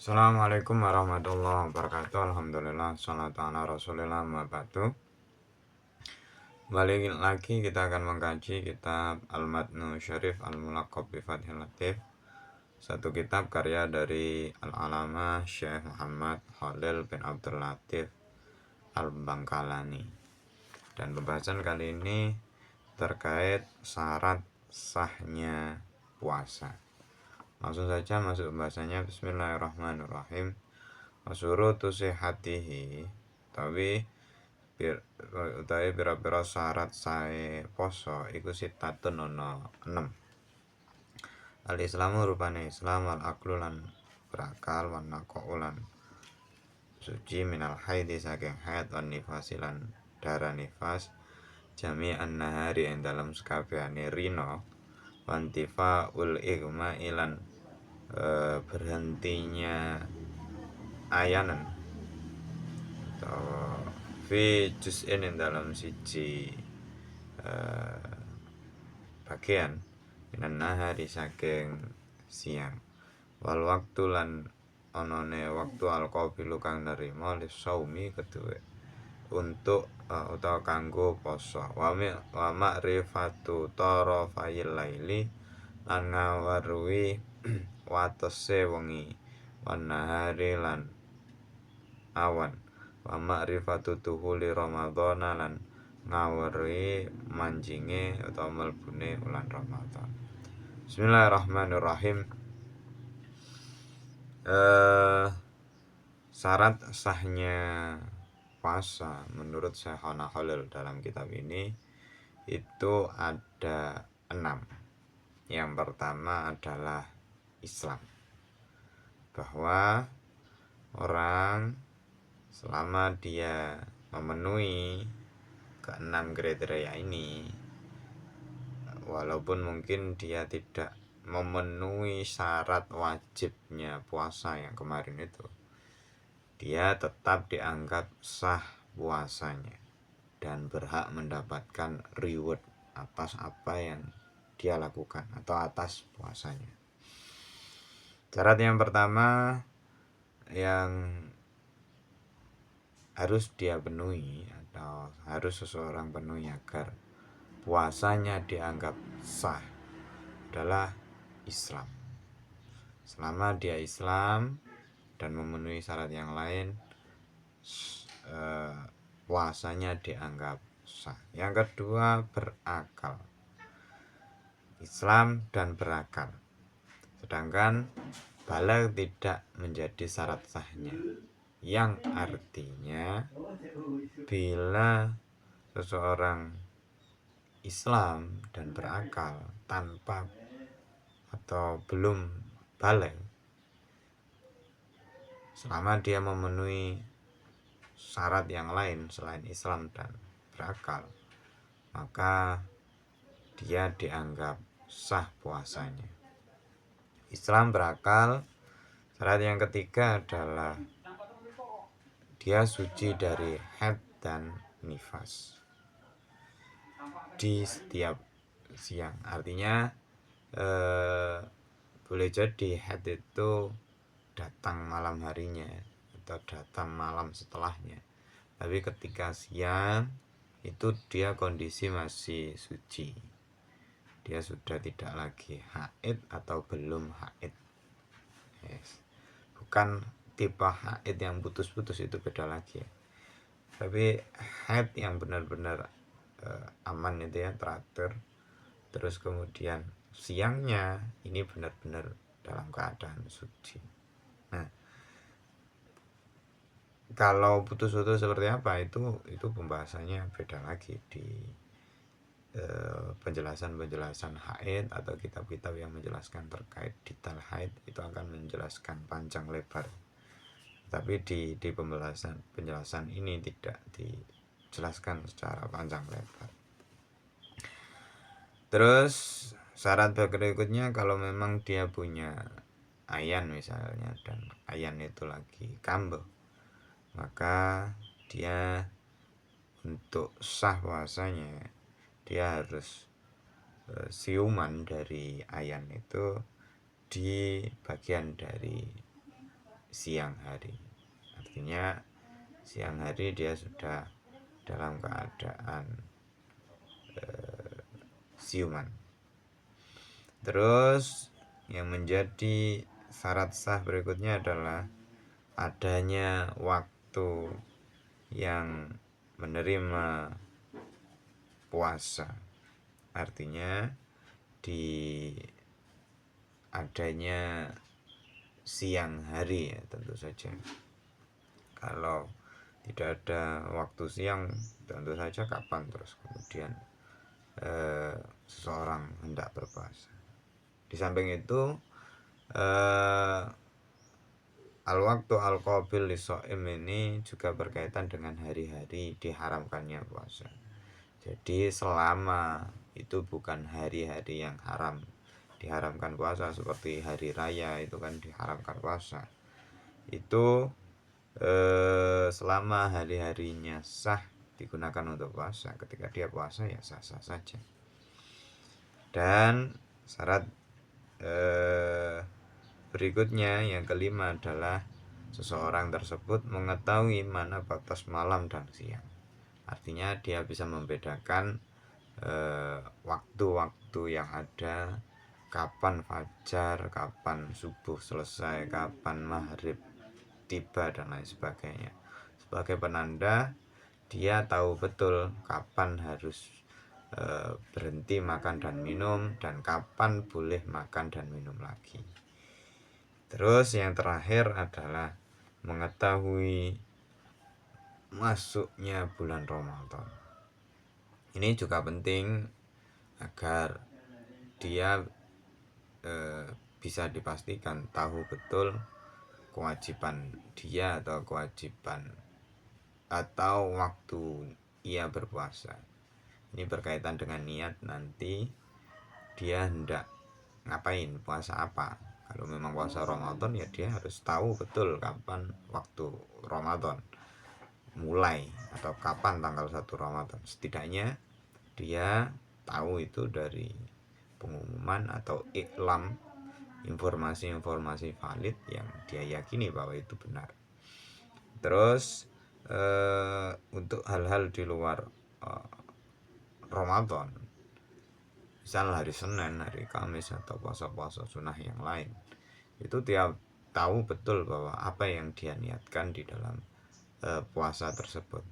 Assalamualaikum warahmatullahi wabarakatuh. Alhamdulillah, salatu ala rasulillah, mabadu. Balik lagi kita akan mengkaji kitab Al-Matnu Syarif Al-Mulaqab bi Fathil Latif, satu kitab karya dari Al-Alamah Syekh Muhammad Khalil bin Abdul Latif Al-Bangkalani. Dan pembahasan kali ini terkait syarat sahnya puasa. Langsung saja masuk pembahasannya. Bismillahirrahmanirrahim. Wasurutu sihatihi utawi pira-pira syarat sae poso iku sitatun ana 6. Al-Islamu rupane Islam, wal aqlu lan berakal, wan naqau lan suci minal haidi saking haid, wan nifasi lan darah nifas, jami'an nahari ing dalam sekabehane rino, wantifa ul igma ilan berhentinya ayanan atau fi juz'in dalam siji bagian minan nahari saking siang, wal waktu lan onone waktu al-qabilu kang nerima lisaumi kedue untuk utawa kanggo poso, wa ma'rifatu tarafayil laili lan ngaweruhi watese wengi, wan nahari lan awan, wa ma'rifatu tuhuli ramadhana lan ngaweri manjinge atau melbune bulan Ramadan. Bismillahirrahmanirrahim. Syarat sahnya puasa menurut Syekhona Khalil dalam kitab ini itu ada 6. Yang pertama adalah Islam, bahwa orang selama dia memenuhi ke-6 kriteria ini, walaupun mungkin dia tidak memenuhi syarat wajibnya puasa yang kemarin itu, dia tetap dianggap sah puasanya dan berhak mendapatkan reward atas apa yang dia lakukan atau atas puasanya. Syarat yang pertama yang harus dia penuhi atau harus seseorang penuhi agar puasanya dianggap sah adalah Islam. Selama dia Islam dan memenuhi syarat yang lain, puasanya dianggap sah. Yang kedua, berakal. Islam dan berakal. Sedangkan baligh tidak menjadi syarat sahnya, yang artinya bila seseorang Islam dan berakal tanpa atau belum baligh, selama dia memenuhi syarat yang lain selain Islam dan berakal, maka dia dianggap sah puasanya. Islam, berakal. Syarat yang ketiga adalah dia suci dari haid dan nifas di setiap siang. Artinya boleh jadi haid itu datang malam harinya atau datang malam setelahnya, tapi ketika siang itu dia kondisi masih suci, dia sudah tidak lagi haid atau belum haid. Bukan tipe haid yang putus-putus, itu beda lagi ya. Tapi haid yang benar-benar aman itu ya, teratur. Terus kemudian siangnya ini benar-benar dalam keadaan suci. Nah, kalau putus-putus seperti apa itu pembahasannya beda lagi di penjelasan penjelasan haid atau kitab-kitab yang menjelaskan terkait detail haid itu akan menjelaskan panjang lebar. Tapi di penjelasan ini tidak dijelaskan secara panjang lebar. Terus syarat berikutnya, kalau memang dia punya ayan misalnya dan ayan itu lagi kambuh, maka dia untuk sah puasanya dia harus siuman dari ayan itu di bagian dari siang hari. Artinya siang hari dia sudah dalam keadaan siuman. Terus yang menjadi syarat sah berikutnya adalah adanya waktu yang menerima puasa. Artinya di adanya siang hari ya, tentu saja. Kalau tidak ada waktu siang, tentu saja kapan terus kemudian seseorang hendak berpuasa. Di samping itu al-waktu al-qabil lisoim ini juga berkaitan dengan hari-hari diharamkannya puasa. Jadi selama itu bukan hari-hari yang haram diharamkan puasa, seperti hari raya itu kan diharamkan puasa, itu selama hari-harinya sah digunakan untuk puasa, ketika dia puasa ya sah-sah saja. Dan syarat berikutnya yang kelima adalah seseorang tersebut mengetahui mana batas malam dan siang. Artinya dia bisa membedakan waktu-waktu yang ada, kapan fajar, kapan subuh selesai, kapan maghrib tiba dan lain sebagainya. Sebagai penanda dia tahu betul kapan harus berhenti makan dan minum dan kapan boleh makan dan minum lagi. Terus yang terakhir adalah mengetahui masuknya bulan Ramadan. Ini juga penting agar dia bisa dipastikan tahu betul kewajiban dia atau kewajiban atau waktu ia berpuasa. Ini berkaitan dengan niat nanti dia hendak ngapain, puasa apa. Kalau memang puasa Ramadan ya dia harus tahu betul kapan waktu Ramadan mulai atau kapan tanggal 1 Ramadan. Setidaknya dia tahu itu dari pengumuman atau iklam, informasi-informasi valid yang dia yakini bahwa itu benar. Terus untuk hal-hal di luar Ramadan, misal hari Senin, hari Kamis atau puasa-puasa sunnah yang lain, itu dia tahu betul bahwa apa yang dia niatkan di dalam puasa tersebut.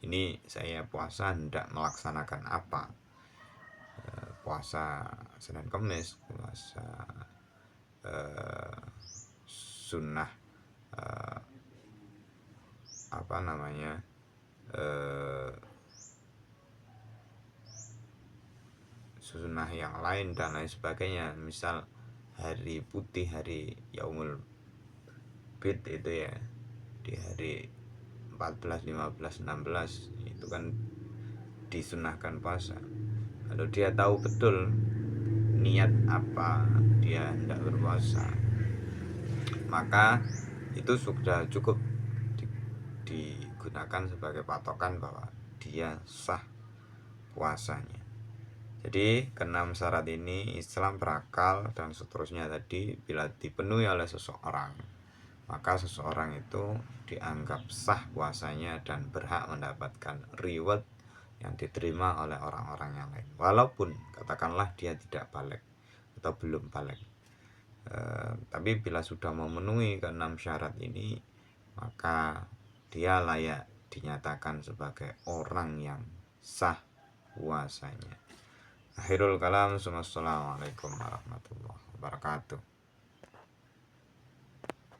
Ini saya puasa hendak melaksanakan apa, puasa Senin Kamis, puasa sunnah sunnah yang lain dan lain sebagainya. Misal hari putih, hari Yaumul Bid itu ya, di hari 14, 15, 16 itu kan disunahkan puasa. Kalau dia tahu betul niat apa dia hendak berpuasa, maka itu sudah cukup digunakan sebagai patokan bahwa dia sah puasanya. Jadi keenam syarat ini Islam berakal dan seterusnya tadi bila dipenuhi oleh seseorang, maka seseorang itu dianggap sah puasanya dan berhak mendapatkan reward yang diterima oleh orang-orang yang lain, walaupun katakanlah dia tidak balik atau belum balik. Tapi bila sudah memenuhi keenam syarat ini, maka dia layak dinyatakan sebagai orang yang sah puasanya. Akhirul kalam, assalamualaikum warahmatullahi wabarakatuh.